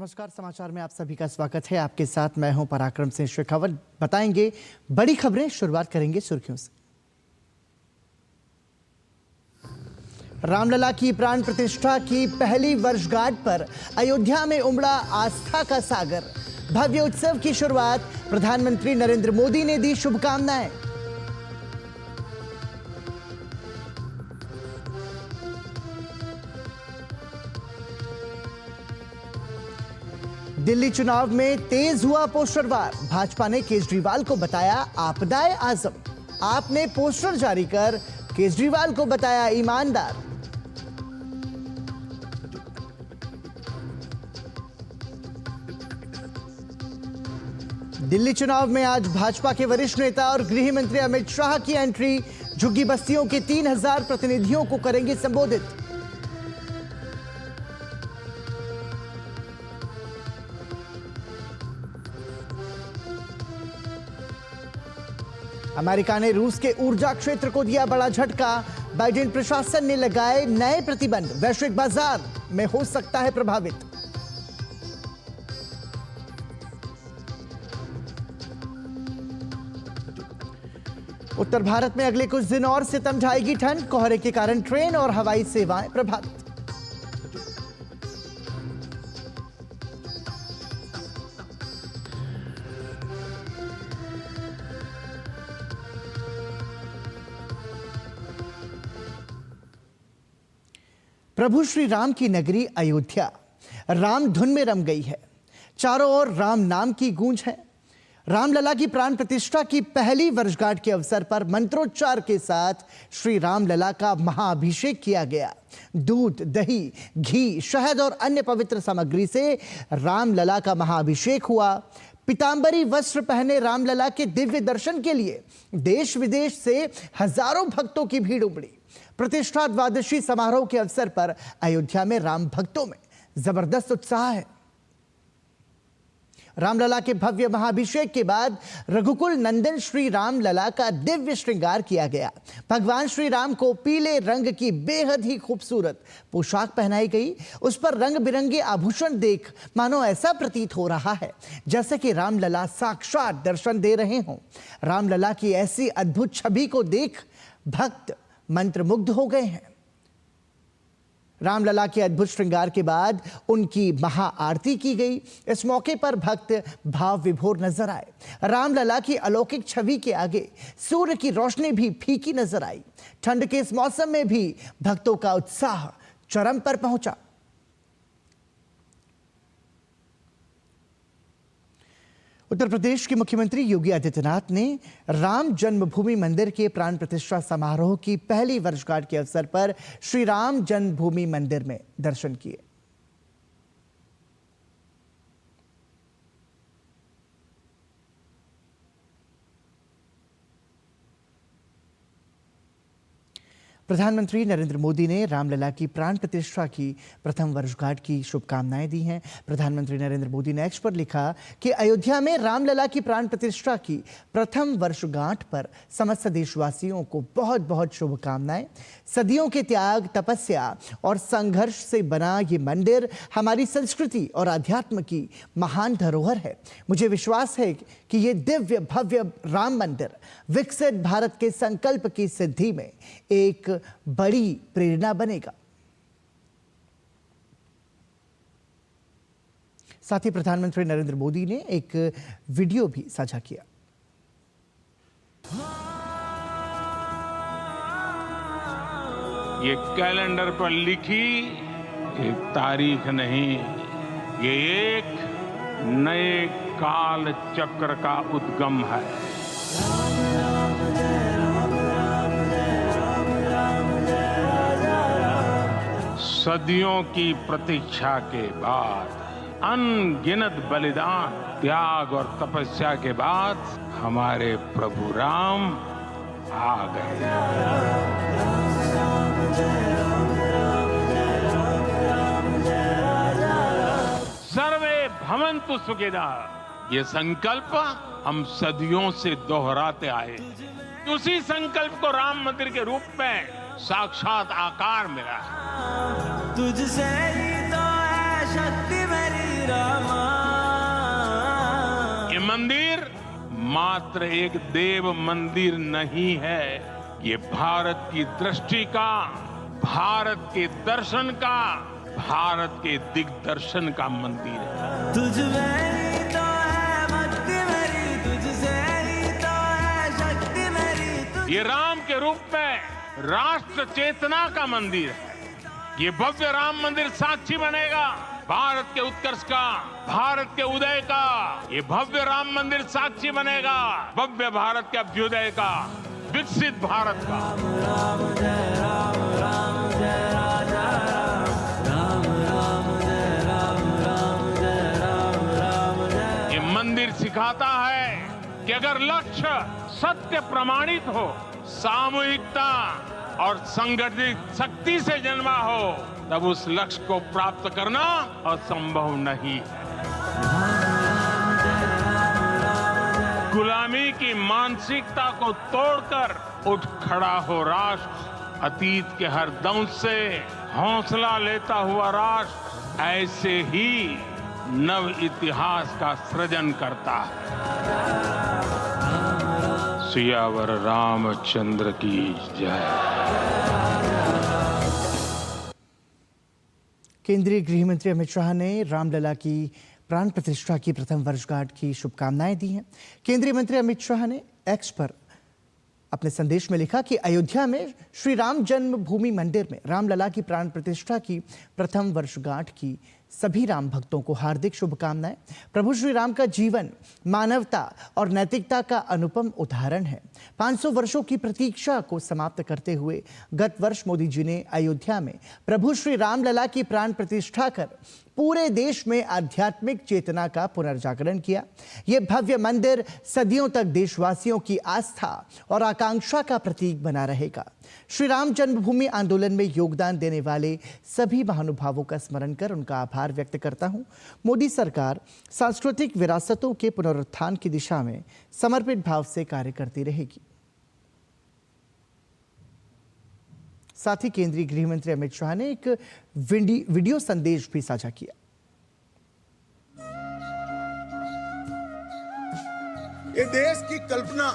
नमस्कार, समाचार में आप सभी का स्वागत है। आपके साथ मैं हूं पराक्रम सिंह शेखावत। बताएंगे बड़ी खबरें। शुरुआत करेंगे सुर्खियों से। रामलला की प्राण प्रतिष्ठा की पहली वर्षगांठ पर अयोध्या में उमड़ा आस्था का सागर। भव्य उत्सव की शुरुआत प्रधानमंत्री नरेंद्र मोदी ने दी शुभकामनाएं। दिल्ली चुनाव में तेज हुआ पोस्टर वार। भाजपा ने केजरीवाल को बताया आपदाए आजम। आप ने पोस्टर जारी कर केजरीवाल को बताया ईमानदार। दिल्ली चुनाव में आज भाजपा के वरिष्ठ नेता और गृह मंत्री अमित शाह की एंट्री। झुग्गी बस्तियों के 3000 प्रतिनिधियों को करेंगे संबोधित। अमेरिका ने रूस के ऊर्जा क्षेत्र को दिया बड़ा झटका। बाइडेन प्रशासन ने लगाए नए प्रतिबंध। वैश्विक बाजार में हो सकता है प्रभावित। उत्तर भारत में अगले कुछ दिन और सितम ढाएगी ठंड। कोहरे के कारण ट्रेन और हवाई सेवाएं प्रभावित। प्रभु श्री राम की नगरी अयोध्या राम धुन में रम गई है। चारों ओर राम नाम की गूंज है। रामलला की प्राण प्रतिष्ठा की पहली वर्षगांठ के अवसर पर मंत्रोच्चार के साथ श्री रामलला का महाअभिषेक किया गया। दूध, दही, घी, शहद और अन्य पवित्र सामग्री से रामलला का महाअभिषेक हुआ। पीतांबरी वस्त्र पहने रामलला के दिव्य दर्शन के लिए देश विदेश से हजारों भक्तों की भीड़ उमड़ी। प्रतिष्ठा द्वादशी समारोह के अवसर पर अयोध्या में राम भक्तों में जबरदस्त उत्साह है। रामलला के भव्य महाअभिषेक के बाद रघुकुल नंदन श्री रामलला का दिव्य श्रृंगार किया गया। भगवान श्री राम को पीले रंग की बेहद ही खूबसूरत पोशाक पहनाई गई। उस पर रंग बिरंगे आभूषण देख मानो ऐसा प्रतीत हो रहा है जैसे कि रामलला साक्षात दर्शन दे रहे हों। रामलला की ऐसी अद्भुत छवि को देख भक्त मंत्रमुग्ध हो गए हैं। रामलला के अद्भुत श्रृंगार के बाद उनकी महाआरती की गई। इस मौके पर भक्त भाव विभोर नजर आए। रामलला की अलौकिक छवि के आगे सूर्य की रोशनी भी फीकी नजर आई। ठंड के इस मौसम में भी भक्तों का उत्साह चरम पर पहुंचा। उत्तर प्रदेश के मुख्यमंत्री योगी आदित्यनाथ ने राम जन्मभूमि मंदिर के प्राण प्रतिष्ठा समारोह की पहली वर्षगांठ के अवसर पर श्री राम जन्मभूमि मंदिर में दर्शन किए। प्रधानमंत्री नरेंद्र मोदी ने रामलला की प्राण प्रतिष्ठा की प्रथम वर्षगांठ की शुभकामनाएं दी हैं। प्रधानमंत्री नरेंद्र मोदी ने एक्स पर लिखा कि अयोध्या में रामलला की प्राण प्रतिष्ठा की प्रथम वर्षगांठ पर समस्त देशवासियों को बहुत बहुत शुभकामनाएं। सदियों के त्याग, तपस्या और संघर्ष से बना ये मंदिर हमारी संस्कृति और अध्यात्म की महान धरोहर है। मुझे विश्वास है कि ये दिव्य भव्य राम मंदिर विकसित भारत के संकल्प की सिद्धि में एक बड़ी प्रेरणा बनेगा। साथ ही प्रधानमंत्री नरेंद्र मोदी ने एक वीडियो भी साझा किया। ये कैलेंडर पर लिखी एक तारीख नहीं, ये एक नए काल चक्र का उद्गम है। सदियों की प्रतीक्षा के बाद, अनगिनत बलिदान, त्याग और तपस्या के बाद हमारे प्रभु राम आ गए। सर्वे भवन्तु सुखिनः, ये संकल्प हम सदियों से दोहराते आए। उसी संकल्प को राम मंदिर के रूप में साक्षात आकार मिला है। तुझसे ही तो है शक्ति मेरी ये मंदिर मात्र एक देव मंदिर नहीं है, ये भारत की दृष्टि का, भारत के दर्शन का, भारत के दिग्दर्शन का मंदिर है। तुझ में ही तो है भक्ति मेरी, तुझसे ही तो है शक्ति मेरी। ये राम के रूप में राष्ट्र चेतना का मंदिर है। ये भव्य राम मंदिर साक्षी बनेगा भारत के उत्कर्ष का, भारत के उदय का। ये भव्य राम मंदिर साक्षी बनेगा भव्य भारत के अभ्युदय का, विकसित भारत का। राम जय राम, राम जय राजा राम, राम जय राम, राम जय राम, राम जय। ये मंदिर सिखाता है कि अगर लक्ष्य सत्य प्रमाणित हो, सामूहिकता और संगठित शक्ति से जन्मा हो, तब उस लक्ष्य को प्राप्त करना असंभव नहीं है। गुलामी की मानसिकता को तोड़कर उठ खड़ा हो राष्ट्र, अतीत के हर दंश से हौसला लेता हुआ राष्ट्र ऐसे ही नव इतिहास का सृजन करता है। सियावर रामचंद्र की जय। केंद्रीय गृह मंत्री अमित शाह ने रामलला की प्राण प्रतिष्ठा की प्रथम वर्षगांठ की शुभकामनाएं दी हैं। केंद्रीय मंत्री अमित शाह ने एक्स पर अपने संदेश में लिखा कि अयोध्या में श्री राम जन्मभूमि मंदिर में रामलला की प्राण प्रतिष्ठा की प्रथम वर्षगांठ की सभी राम भक्तों को हार्दिक शुभकामनाएं। प्रभु श्री राम का जीवन मानवता और नैतिकता का अनुपम उदाहरण है। 500 वर्षों की प्रतीक्षा को समाप्त करते हुए गत वर्ष मोदी जी ने अयोध्या में प्रभु श्री रामलला की प्राण प्रतिष्ठा कर पूरे देश में आध्यात्मिक चेतना का पुनर्जागरण किया। ये भव्य मंदिर सदियों तक देशवासियों की आस्था और आकांक्षा का प्रतीक बना रहेगा। श्री राम जन्मभूमि आंदोलन में योगदान देने वाले सभी महानुभावों का स्मरण कर उनका आभार व्यक्त करता हूं। मोदी सरकार सांस्कृतिक विरासतों के पुनरुत्थान की दिशा में समर्पित भाव से कार्य करती रहेगी। साथ ही केंद्रीय गृह मंत्री अमित शाह ने एक वीडियो संदेश भी साझा किया। ये देश की कल्पना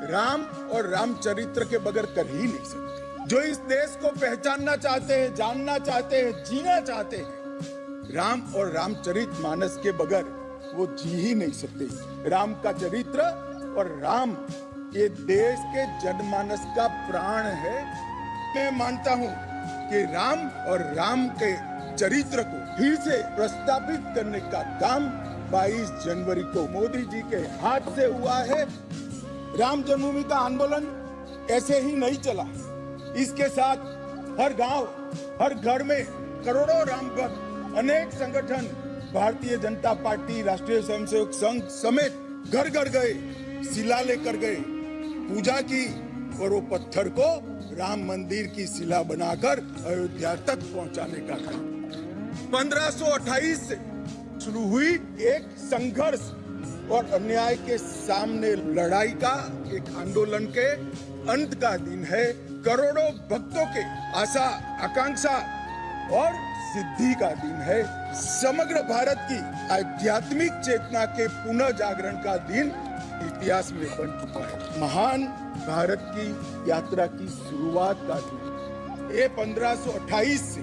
राम और रामचरित्र के बगैर कर ही नहीं सकते। जो इस देश को पहचानना चाहते हैं, जानना चाहते हैं, जीना चाहते हैं, राम और रामचरित मानस के बगैर वो जी ही नहीं सकते। राम का चरित्र और राम ये देश के जनमानस का प्राण है। मैं मानता हूं कि राम और राम के चरित्र को फिर से प्रस्तावित करने का काम 22 जनवरी को मोदी जी के हाथ से हुआ है। राम जन्मभूमि का आंदोलन ऐसे ही नहीं चला। इसके साथ हर गांव, हर घर में करोड़ों राम भक्त, अनेक संगठन, भारतीय जनता पार्टी, राष्ट्रीय स्वयंसेवक संघ समेत घर घर गए, शिला लेकर गए, पूजा की और वो पत्थर को राम मंदिर की शिला बनाकर अयोध्या तक पहुंचाने का काम 1528 से शुरू हुई एक संघर्ष और अन्याय के सामने लड़ाई का एक आंदोलन के अंत का दिन है। करोड़ों भक्तों के आशा, आकांक्षा और सिद्धि का दिन है। समग्र भारत की आध्यात्मिक चेतना के पुनः जागरण का दिन इतिहास में बन चुका है। महान भारत की यात्रा की शुरुआत का दिन ये 1528 से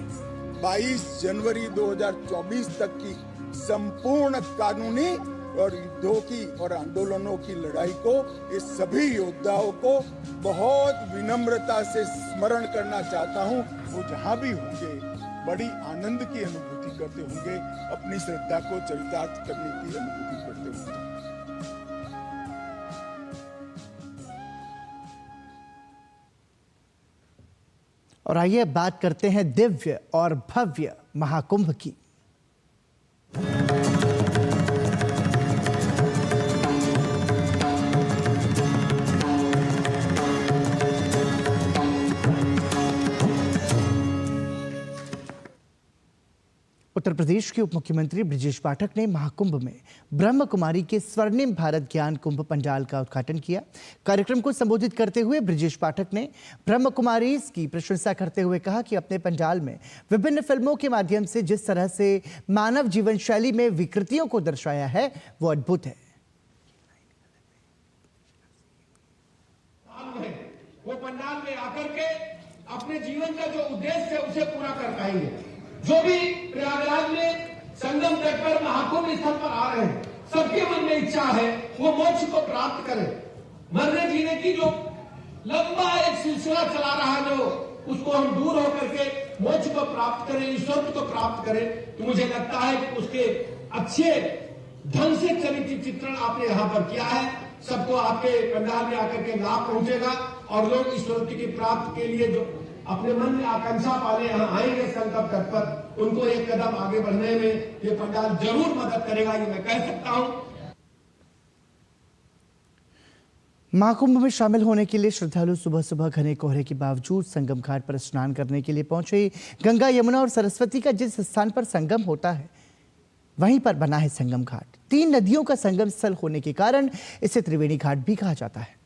22 जनवरी 2024 तक की संपूर्ण कानूनी और युद्धों की और आंदोलनों की लड़ाई को ये सभी योद्धाओं को बहुत विनम्रता से स्मरण करना चाहता हूं। वो जहां भी होंगे बड़ी आनंद की अनुभूति करते होंगे, अपनी श्रद्धा को चरितार्थ करने की अनुभूति करते होंगे। और आइए बात करते हैं दिव्य और भव्य महाकुंभ की। उत्तर प्रदेश के उप मुख्यमंत्री ब्रजेश पाठक ने महाकुंभ में ब्रह्म कुमारी के स्वर्णिम भारत ज्ञान कुंभ पंडाल का उद्घाटन किया। कार्यक्रम को संबोधित करते हुए ब्रजेश पाठक ने ब्रह्म कुमारी की प्रशंसा करते हुए कहा कि अपने पंडाल में विभिन्न फिल्मों के माध्यम से जिस तरह से मानव जीवन शैली में विकृतियों को दर्शाया है वो अद्भुत है। वो पंडाल में आकर के अपने जीवन का जो उद्देश्य है उसे पूरा कर पाएंगे। जो भी प्रयागराज में संगम तट पर महाकुंभ स्थल पर आ रहे हैं, सबके मन में इच्छा है वो मोक्ष को प्राप्त करें। मरने जीने की जो लंबा एक सिलसिला चला रहा है, जो उसको हम दूर होकर के मोक्ष को प्राप्त करें, ईश्वर को प्राप्त करें। तो मुझे लगता है कि उसके अच्छे ढंग से चरित्र चित्रण आपने यहाँ पर किया है। सबको आपके पंडाल में आकर के लाभ पहुंचेगा और लोग ईश्वर की प्राप्ति के लिए जो अपने मन में आकांक्षा पाले यहाँ आएंगे संकल्प तट पर, उनको एक कदम आगे बढ़ने में ये पंडाल जरूर मदद करेगा, ये मैं कह सकता हूं। महाकुंभ में शामिल होने के लिए श्रद्धालु सुबह सुबह घने कोहरे के बावजूद संगम घाट पर स्नान करने के लिए पहुंचे। गंगा, यमुना और सरस्वती का जिस स्थान पर संगम होता है वहीं पर बना है संगम घाट। 3 नदियों का संगम स्थल होने के कारण इसे त्रिवेणी घाट भी कहा जाता है।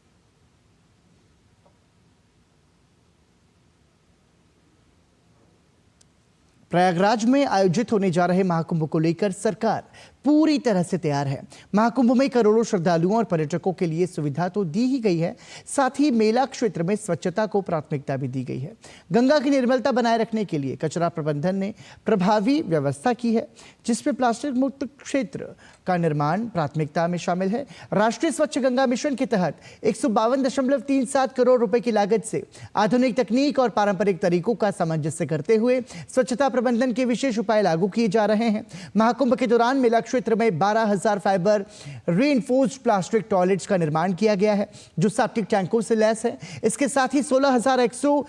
प्रयागराज में आयोजित होने जा रहे महाकुंभ को लेकर सरकार पूरी तरह से तैयार है। महाकुंभ में करोड़ों श्रद्धालुओं और पर्यटकों के लिए सुविधा तो दी ही गई है, साथ ही मेला क्षेत्र में स्वच्छता को प्राथमिकता भी दी गई है। गंगा की निर्मलता बनाए रखने के लिए कचरा प्रबंधन ने प्रभावी व्यवस्था की है, जिसमें प्लास्टिक मुक्त क्षेत्र का निर्माण प्राथमिकता में शामिल है। राष्ट्रीय स्वच्छ गंगा मिशन के तहत 152.37 करोड़ रुपए की लागत से आधुनिक तकनीक और पारंपरिक तरीकों का सामंजस्य करते हुए स्वच्छता प्रबंधन के विशेष उपाय लागू किए जा रहे हैं। महाकुंभ के दौरान मेला क्षेत्र में 12,000 फाइबर रीइंफोर्स्ड प्लास्टिक टॉयलेट्स का निर्माण किया गया है, जो सेप्टिक टैंकों से लैस है। इसके साथ ही 16,100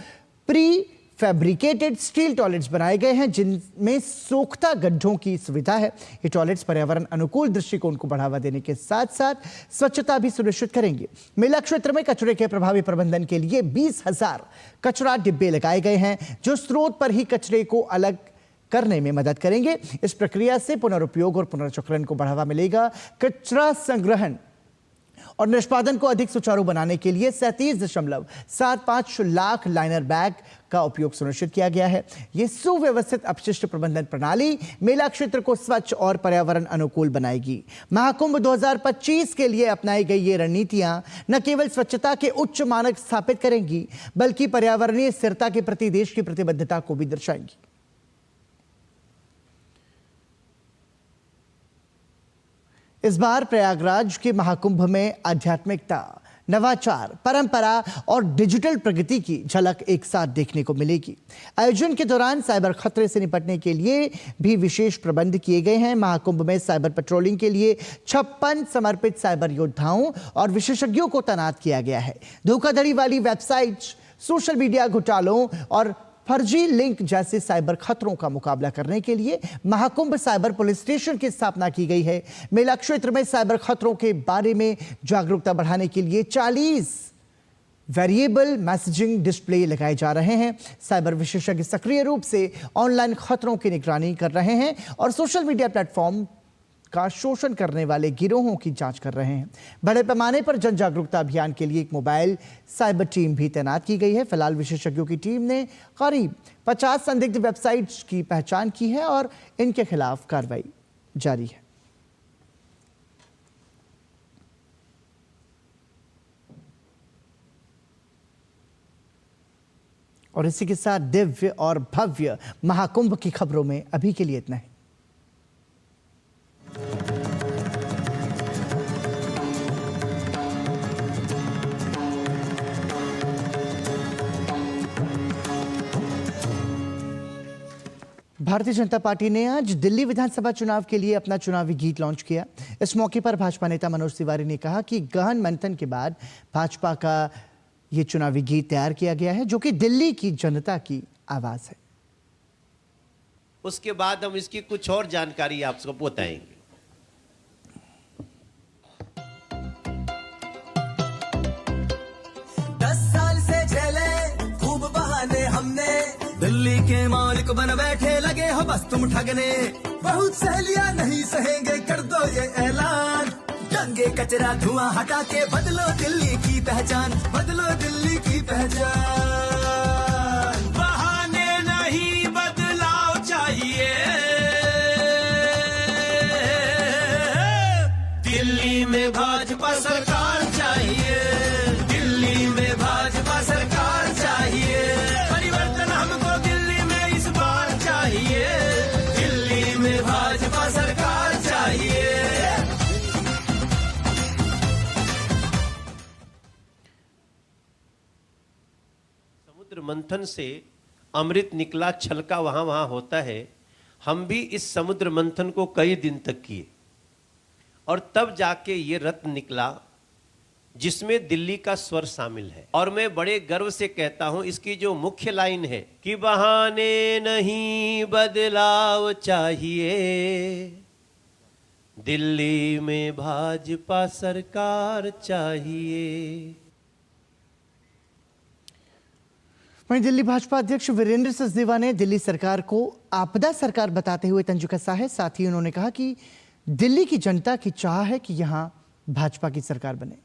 प्री फैब्रिकेटेड स्टील टॉयलेट्स बनाए गए हैं, जिनमें सोख्ता गड्ढों की सुविधा है। ये टॉयलेट्स पर्यावरण अनुकूल दृष्टिकोण को बढ़ावा देने के साथ साथ स्वच्छता भी सुनिश्चित करेंगे। मेला क्षेत्र में कचरे के प्रभावी प्रबंधन के लिए 20,000 कचरा डिब्बे लगाए गए हैं, जो स्रोत पर ही कचरे को अलग करने में मदद करेंगे। इस प्रक्रिया से पुनरुपयोग और पुनर्चक्रण को बढ़ावा मिलेगा। कचरा संग्रहण और निष्पादन को अधिक सुचारू बनाने के लिए 37.75 लाख लाइनर बैग का उपयोग सुनिश्चित किया गया है। यह सुव्यवस्थित अपशिष्ट प्रबंधन प्रणाली मेला क्षेत्र को स्वच्छ और पर्यावरण अनुकूल बनाएगी। महाकुंभ 2025 के लिए अपनाई गई ये रणनीतियां न केवल स्वच्छता के उच्च मानक स्थापित करेंगी, बल्कि पर्यावरणीय स्थिरता के प्रति देश की प्रतिबद्धता को भी दर्शाएंगी। इस बार प्रयागराज के महाकुंभ में आध्यात्मिकता, नवाचार, परंपरा और डिजिटल प्रगति की झलक एक साथ देखने को मिलेगी। आयोजन के दौरान साइबर खतरे से निपटने के लिए भी विशेष प्रबंध किए गए हैं। महाकुंभ में साइबर पेट्रोलिंग के लिए 56 समर्पित साइबर योद्धाओं और विशेषज्ञों को तैनात किया गया है। धोखाधड़ी वाली वेबसाइट्स, सोशल मीडिया घोटालों और फर्जी लिंक जैसे साइबर खतरों का मुकाबला करने के लिए महाकुंभ साइबर पुलिस स्टेशन की स्थापना की गई है। मेला क्षेत्र में साइबर खतरों के बारे में जागरूकता बढ़ाने के लिए 40 वेरिएबल मैसेजिंग डिस्प्ले लगाए जा रहे हैं। साइबर विशेषज्ञ सक्रिय रूप से ऑनलाइन खतरों की निगरानी कर रहे हैं और सोशल मीडिया प्लेटफॉर्म का शोषण करने वाले गिरोहों की जांच कर रहे हैं। बड़े पैमाने पर जन जागरूकता अभियान के लिए एक मोबाइल साइबर टीम भी तैनात की गई है। फिलहाल विशेषज्ञों की टीम ने करीब 50 संदिग्ध वेबसाइट्स की पहचान की है और इनके खिलाफ कार्रवाई जारी है। और इसी के साथ दिव्य और भव्य महाकुंभ की खबरों में अभी के लिए इतना ही। भारतीय जनता पार्टी ने आज दिल्ली विधानसभा चुनाव के लिए अपना चुनावी गीत लॉन्च किया। इस मौके पर भाजपा नेता मनोज तिवारी ने कहा कि गहन मंथन के बाद भाजपा का ये चुनावी गीत तैयार किया गया है, जो कि दिल्ली की जनता की आवाज है। उसके बाद हम इसकी कुछ और जानकारी आपको बताएंगे। दिल्ली के मालिक बन बैठे लगे हो बस बस तुम ठगने, बहुत सहेलियां नहीं सहेंगे, कर दो ये ऐलान। दंगे कचरा धुआं हटा के बदलो दिल्ली की पहचान, बदलो दिल्ली की पहचान। बहाने नहीं बदलाव चाहिए, दिल्ली में भाजपा सरकार चाहिए, दिल्ली में भाजपा सरकार चाहिए। परिवर्तन हमको दिल्ली में इस बार चाहिए, दिल्ली में भाजपा सरकार चाहिए। समुद्र मंथन से अमृत निकला, छलका वहां वहां होता है। हम भी इस समुद्र मंथन को कई दिन तक किए और तब जाके ये रत्न निकला जिसमें दिल्ली का स्वर शामिल है। और मैं बड़े गर्व से कहता हूं, इसकी जो मुख्य लाइन है कि बहाने नहीं बदलाव चाहिए, दिल्ली में भाजपा सरकार चाहिए। वहीं दिल्ली भाजपा अध्यक्ष वीरेंद्र सचदेवा ने दिल्ली सरकार को आपदा सरकार बताते हुए तंज कसा है। साथ ही उन्होंने कहा कि दिल्ली की जनता की चाह है कि यहां भाजपा की सरकार बने।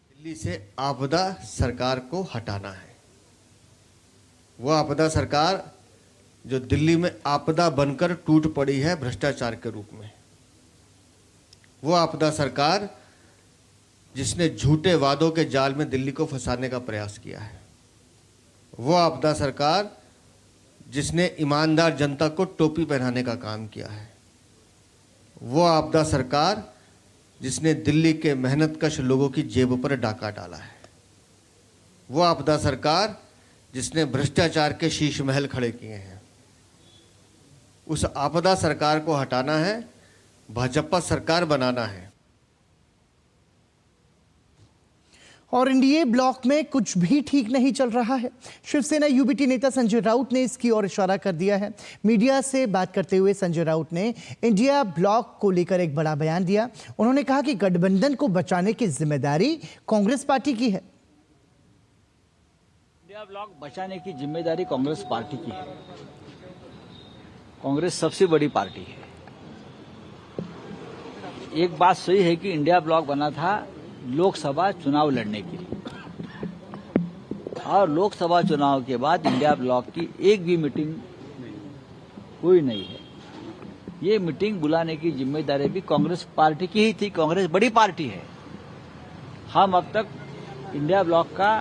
दिल्ली से आपदा सरकार को हटाना है। वो आपदा सरकार जो दिल्ली में आपदा बनकर टूट पड़ी है भ्रष्टाचार के रूप में, वो आपदा सरकार जिसने झूठे वादों के जाल में दिल्ली को फंसाने का प्रयास किया है, वो आपदा सरकार जिसने ईमानदार जनता को टोपी पहनाने का काम किया है, वो आपदा सरकार जिसने दिल्ली के मेहनतकश लोगों की जेब पर डाका डाला है, वो आपदा सरकार जिसने भ्रष्टाचार के शीश महल खड़े किए हैं। उस आपदा सरकार को हटाना है, भाजपा सरकार बनाना है। और एनडीए ब्लॉक में कुछ भी ठीक नहीं चल रहा है। शिवसेना यूबीटी नेता संजय राउत ने इसकी ओर इशारा कर दिया है। मीडिया से बात करते हुए संजय राउत ने इंडिया ब्लॉक को लेकर एक बड़ा बयान दिया। उन्होंने कहा कि गठबंधन को बचाने की जिम्मेदारी कांग्रेस पार्टी की है। इंडिया ब्लॉक बचाने की जिम्मेदारी कांग्रेस पार्टी की है। कांग्रेस सबसे बड़ी पार्टी है। एक बात सही है कि इंडिया ब्लॉक बना था लोकसभा चुनाव लड़ने के लिए, और लोकसभा चुनाव के बाद इंडिया ब्लॉक की एक भी मीटिंग हुई नहीं है। ये मीटिंग बुलाने की जिम्मेदारी भी कांग्रेस पार्टी की ही थी। कांग्रेस बड़ी पार्टी है। हम अब तक इंडिया ब्लॉक का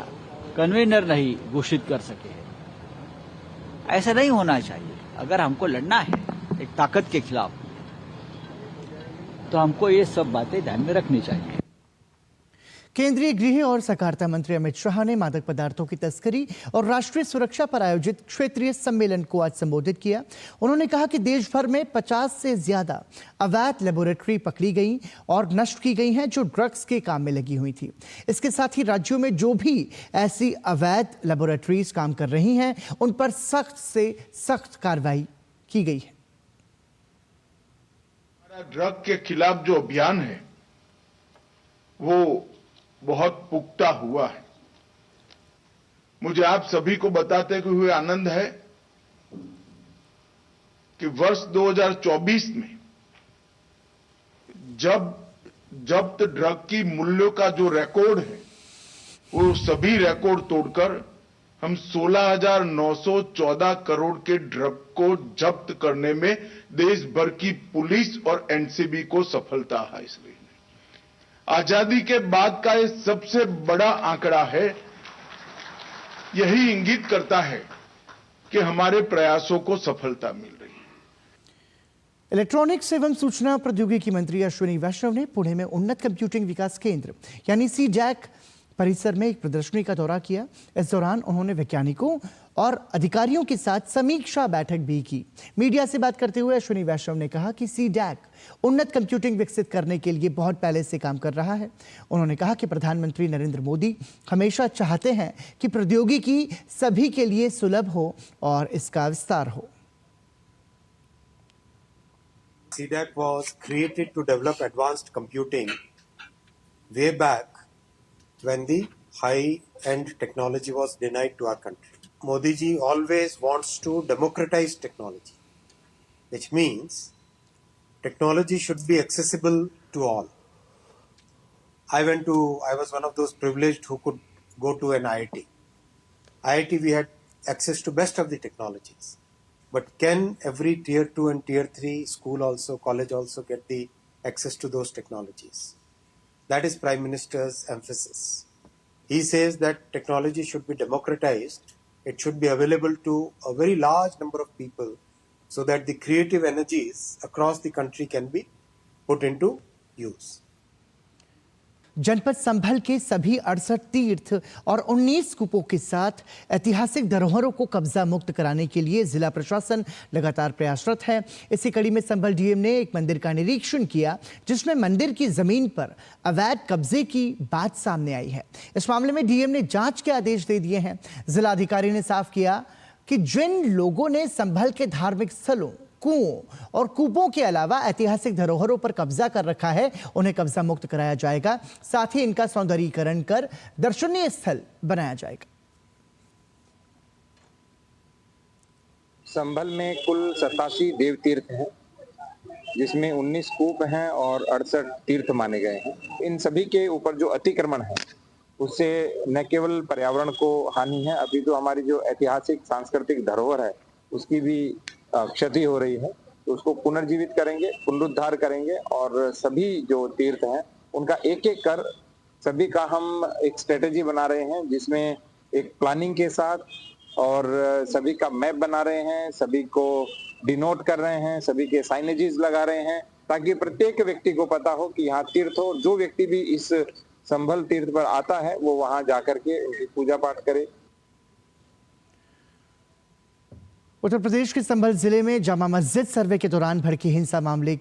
कन्वीनर नहीं घोषित कर सके हैं। ऐसा नहीं होना चाहिए। अगर हमको लड़ना है एक ताकत के खिलाफ, तो हमको ये सब बातें ध्यान में रखनी चाहिए। केंद्रीय गृह और सहकारिता मंत्री अमित शाह ने मादक पदार्थों की तस्करी और राष्ट्रीय सुरक्षा पर आयोजित क्षेत्रीय सम्मेलन को आज संबोधित किया। उन्होंने कहा कि देश भर में 50 से ज्यादा अवैध लेबोरेटरी पकड़ी गई और नष्ट की गई हैं जो ड्रग्स के काम में लगी हुई थी। इसके साथ ही राज्यों में जो भी ऐसी अवैध लेबोरेटरीज काम कर रही हैं उन पर सख्त से सख्त कार्रवाई की गई है। हमारा ड्रग के खिलाफ जो अभियान है वो बहुत पुख्ता हुआ है। मुझे आप सभी को बताते हुए आनंद है कि वर्ष 2024 में जब जब्त ड्रग की मूल्यों का जो रिकॉर्ड है वो सभी रिकॉर्ड तोड़कर हम 16,914 करोड़ के ड्रग को जब्त करने में देश भर की पुलिस और एनसीबी को सफलता हासिल हुई। आजादी के बाद का ये सबसे बड़ा आंकड़ा है। यही इंगित करता है कि हमारे प्रयासों को सफलता मिल रही है। इलेक्ट्रॉनिक्स एवं सूचना प्रौद्योगिकी मंत्री अश्विनी वैष्णव ने पुणे में उन्नत कंप्यूटिंग विकास केंद्र यानी सीडैक परिसर में एक प्रदर्शनी का दौरा किया। इस दौरान उन्होंने वैज्ञानिकों और अधिकारियों के साथ समीक्षा बैठक भी की। मीडिया से बात करते हुए अश्विनी वैष्णव ने कहा कि सीडैक उन्नत कंप्यूटिंग विकसित करने के लिए बहुत पहले से काम कर रहा है। उन्होंने कहा कि प्रधानमंत्री नरेंद्र मोदी हमेशा चाहते हैं कि प्रौद्योगिकी सभी के लिए सुलभ हो और इसका विस्तार हो। CDAC was created to develop advanced computing way back when the high-end technology was denied to our country. Modi ji always wants to democratize technology, which means technology should be accessible to all. I was one of those privileged who could go to an IIT. IIT, we had access to best of the technologies. But can every tier 2 and tier 3 school also, college also get the access to those technologies? That is Prime Minister's emphasis. He says that technology should be democratized. It should be available to a very large number of people so that the creative energies across the country can be put into use. जनपद संभल के सभी 68 तीर्थ और 19 कूपों के साथ ऐतिहासिक धरोहरों को कब्जा मुक्त कराने के लिए जिला प्रशासन लगातार प्रयासरत है। इसी कड़ी में संभल डीएम ने एक मंदिर का निरीक्षण किया जिसमें मंदिर की जमीन पर अवैध कब्जे की बात सामने आई है। इस मामले में डीएम ने जांच के आदेश दे दिए हैं। जिलाधिकारी ने साफ किया कि जिन लोगों ने संभल के धार्मिक स्थलों, कुओं और कूपों के अलावा ऐतिहासिक धरोहरों पर कब्जा कर रखा है, उन्हें कब्जा मुक्त कराया जाएगा। साथ ही इनका सौंदर्यीकरण कर दर्शनीय स्थल बनाया जाएगा। संभल में कुल 87 देव तीर्थ हैं, जिसमें 19 कूप हैं और 68 तीर्थ माने गए हैं। इन सभी के ऊपर जो अतिक्रमण है उससे न केवल पर्यावरण को हानि है, अभी तो हमारी जो ऐतिहासिक सांस्कृतिक धरोहर है उसकी भी क्षति हो रही है। तो उसको पुनर्जीवित करेंगे, पुनरुद्धार करेंगे और सभी जो तीर्थ हैं उनका एक एक कर सभी का हम एक स्ट्रेटेजी बना रहे हैं, जिसमें एक प्लानिंग के साथ और सभी का मैप बना रहे हैं, सभी को डिनोट कर रहे हैं, सभी के साइनेजेस लगा रहे हैं ताकि प्रत्येक व्यक्ति को पता हो कि यहाँ तीर्थ हो। जो व्यक्ति भी इस संभल तीर्थ पर आता है वो वहां जाकर के उनकी पूजा पाठ करे। उत्तर प्रदेश के संभल जिले में जामा मस्जिद सर्वे के दौरान भड़की हिंसा मामले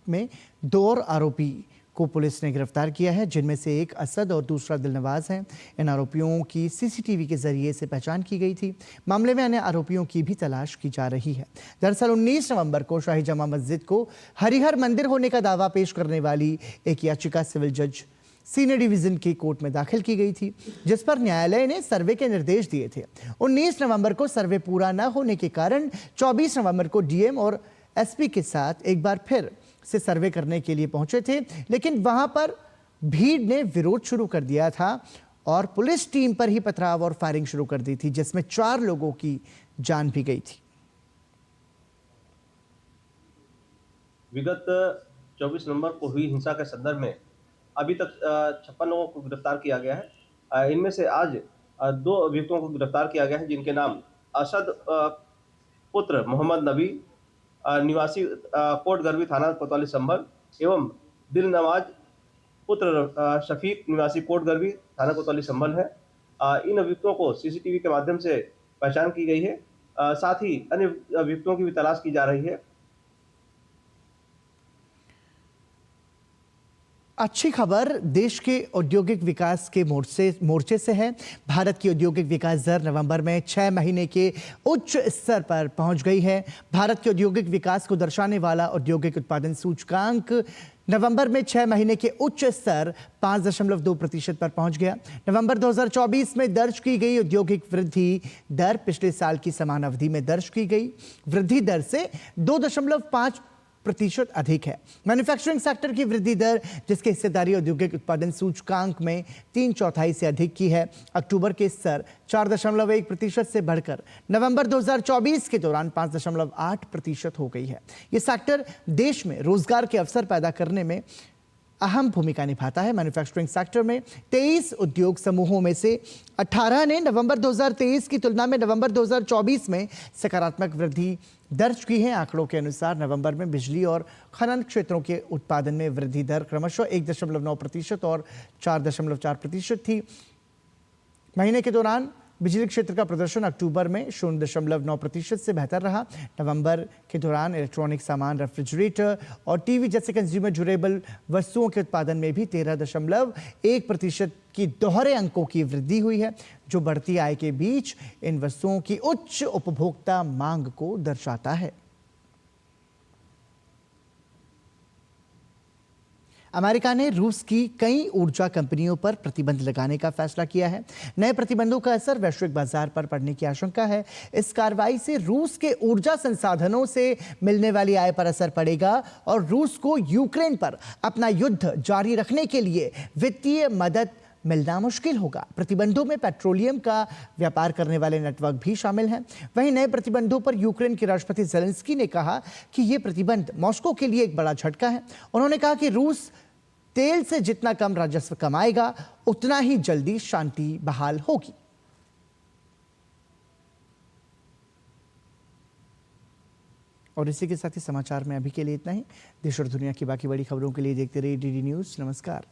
में 2 और आरोपी को पुलिस ने गिरफ्तार किया है, जिनमें से एक असद और दूसरा दिलनवाज हैं। इन आरोपियों की सीसीटीवी के जरिए से पहचान की गई थी। मामले में अन्य आरोपियों की भी तलाश की जा रही है। दरअसल 19 नवंबर को शाही जामा मस्जिद को हरिहर मंदिर होने का दावा पेश करने वाली एक याचिका सिविल जज सीनियर डिवीजन की कोर्ट में दाखिल की गई थी, जिस पर न्यायालय ने सर्वे के निर्देश दिए थे। 19 नवंबर को सर्वे पूरा न होने के कारण 24 नवंबर को डीएम और एसपी के साथ एक बार फिर से सर्वे करने के लिए पहुंचे थे, लेकिन वहां पर भीड़ ने विरोध शुरू कर दिया था और पुलिस टीम पर ही पथराव और फायरिंग शुरू कर दी थी, जिसमें 4 लोगों की जान भी गई थी। विगत 24 नवंबर को हुई हिंसा के संदर्भ में अभी तक 56 लोगों को गिरफ्तार किया गया है। इनमें से आज 2 अभियुक्तों को गिरफ्तार किया गया है, जिनके नाम असद पुत्र मोहम्मद नबी निवासी कोट गरबी थाना कोतवाली संभल एवं दिलनवाज पुत्र शफीक निवासी कोट गरबी थाना कोतवाली संभल है। इन अभियुक्तों को सीसीटीवी के माध्यम से पहचान की गई है। साथ ही अन्य अभियुक्तों की भी तलाश की जा रही है। अच्छी खबर देश के औद्योगिक विकास के मोर्चे से है। भारत की औद्योगिक विकास दर नवंबर में 6 महीने के उच्च स्तर पर पहुंच गई है। भारत के औद्योगिक विकास को दर्शाने वाला औद्योगिक उत्पादन सूचकांक नवंबर में 6 महीने के उच्च स्तर 5.2% पर पहुंच गया। नवंबर 2024 में दर्ज की गई औद्योगिक वृद्धि दर पिछले साल की समान अवधि में दर्ज की गई वृद्धि दर से 2.5% अधिक है। मैन्युफैक्चरिंग सेक्टर की वृद्धि दर, जिसकी हिस्सेदारी औद्योगिक उत्पादन सूचकांक में 3/4 से अधिक की है, अक्टूबर के स्तर 4.1% से बढ़कर नवंबर 2024 के दौरान 5.8% हो गई है। ये सेक्टर देश में रोजगार के अवसर पैदा करने में अहम भूमिका निभाता है। मैन्युफैक्चरिंग सेक्टर में 23 उद्योग समूहों में से 18 ने नवंबर 2023 की तुलना में नवंबर 2024 में सकारात्मक वृद्धि दर्ज की है। आंकड़ों के अनुसार नवंबर में बिजली और खनन क्षेत्रों के उत्पादन में वृद्धि दर क्रमशः 1.9% और 4.4% थी। महीने के दौरान बिजली क्षेत्र का प्रदर्शन अक्टूबर में 0.9% से बेहतर रहा। नवंबर के दौरान इलेक्ट्रॉनिक सामान, रेफ्रिजरेटर और टीवी जैसे कंज्यूमर ड्यूरेबल वस्तुओं के उत्पादन में भी 13.1% की दोहरे अंकों की वृद्धि हुई है, जो बढ़ती आय के बीच इन वस्तुओं की उच्च उपभोक्ता मांग को दर्शाता है। अमेरिका ने रूस की कई ऊर्जा कंपनियों पर प्रतिबंध लगाने का फैसला किया है। नए प्रतिबंधों का असर वैश्विक बाजार पर पड़ने की आशंका है। इस कार्रवाई से रूस के ऊर्जा संसाधनों से मिलने वाली आय पर असर पड़ेगा और रूस को यूक्रेन पर अपना युद्ध जारी रखने के लिए वित्तीय मदद मिलना मुश्किल होगा। प्रतिबंधों में पेट्रोलियम का व्यापार करने वाले नेटवर्क भी शामिल हैं। वहीं नए प्रतिबंधों पर यूक्रेन के राष्ट्रपति ज़ेलेंस्की ने कहा कि ये प्रतिबंध मॉस्को के लिए एक बड़ा झटका है। उन्होंने कहा कि रूस तेल से जितना कम राजस्व कमाएगा उतना ही जल्दी शांति बहाल होगी। और इसी के साथ ही समाचार में अभी के लिए इतना ही। देश और दुनिया की बाकी बड़ी खबरों के लिए देखते रहिए डीडी न्यूज़। नमस्कार।